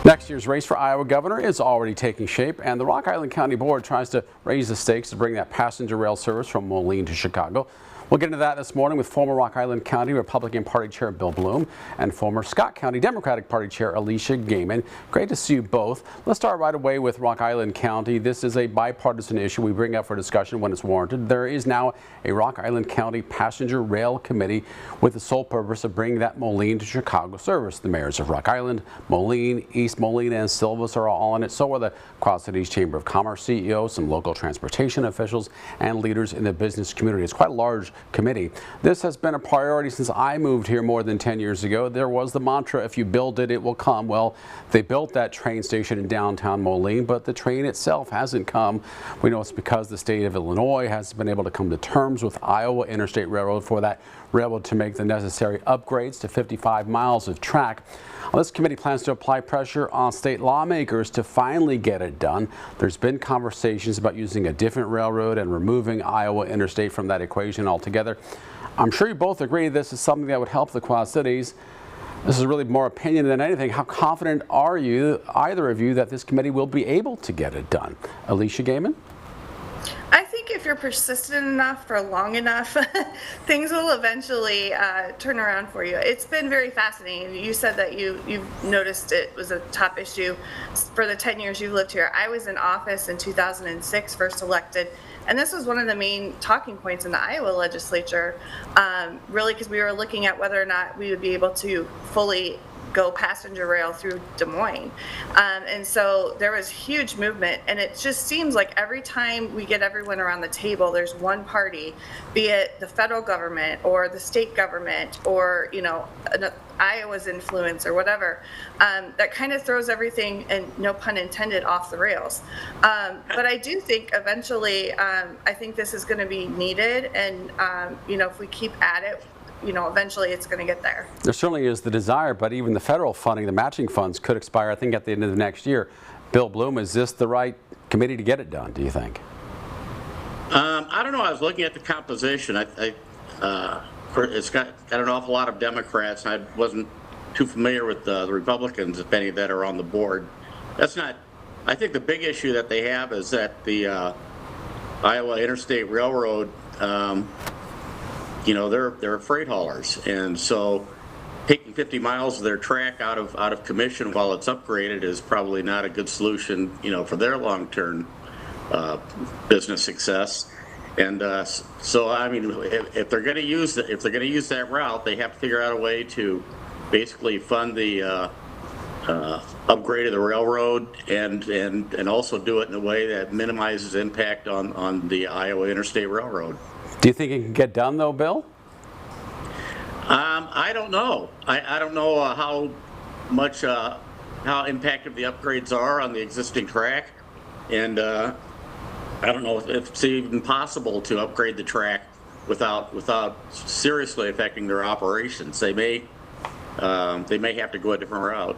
Next year's race for Iowa governor is already taking shape, and the Rock Island County Board tries to raise the stakes to bring that passenger rail service from Moline to Chicago. We'll get into that this morning with former Rock Island County Republican Party Chair Bill Bloom and former Scott County Democratic Party Chair Alicia Gaiman. Great to see you both. Let's start right away with Rock Island County. This is a bipartisan issue we bring up for discussion when it's warranted. There is now a Rock Island County Passenger Rail Committee with the sole purpose of bringing that Moline to Chicago service. The mayors of Rock Island, Moline, East Moline, and Silvis are all on it. So are the Quad Cities Chamber of Commerce CEOs, some local transportation officials, and leaders in the business community. It's quite a large committee. This has been a priority since I moved here more than 10 years ago. There was the mantra, if you build it, it will come. Well, they built that train station in downtown Moline, but the train itself hasn't come. We know it's because the state of Illinois hasn't been able to come to terms with Iowa Interstate Railroad for that railroad to make the necessary upgrades to 55 miles of track. Well, this committee plans to apply pressure on state lawmakers to finally get it done. There's been conversations about using a different railroad and removing Iowa Interstate from that equation altogether. I'm sure you both agree this is something that would help the Quad Cities. This is really more opinion than anything. How confident are you, either of you, that this committee will be able to get it done? Alicia Gaiman? I think if you're persistent enough for long enough, things will eventually turn around for you. It's been very fascinating. You said that you've noticed it was a top issue for the 10 years you've lived here. I was in office in 2006, first elected, and this was one of the main talking points in the Iowa legislature, really because we were looking at whether or not we would be able to fully go passenger rail through Des Moines. And so there was huge movement, and it just seems like every time we get everyone around the table, there's one party, be it the federal government or the state government or, you know, Iowa's influence or whatever, that kind of throws everything, and no pun intended, off the rails. But I do think eventually, I think this is going to be needed, and you know, if we keep at it, you know, eventually it's going to get there. There certainly is the desire, but even the federal funding, the matching funds, could expire, I think, at the end of the next year. Bill Bloom, is this the right committee to get it done, do you think? I don't know. I was looking at the composition. It's got an awful lot of Democrats, and I wasn't too familiar with the Republicans, if any, that are on the board. That's not. I think the big issue that they have is that the Iowa Interstate Railroad, you know, they're freight haulers, and so taking 50 miles of their track out of commission while it's upgraded is probably not a good solution, you know, for their long-term business success. And so, I mean, if they're going to use that route, they have to figure out a way to basically fund the upgrade of the railroad and also do it in a way that minimizes impact on the Iowa Interstate Railroad. Do you think it can get done, though, Bill? I don't know. I don't know how impactful the upgrades are on the existing track, and I don't know if it's even possible to upgrade the track without seriously affecting their operations. They may have to go a different route.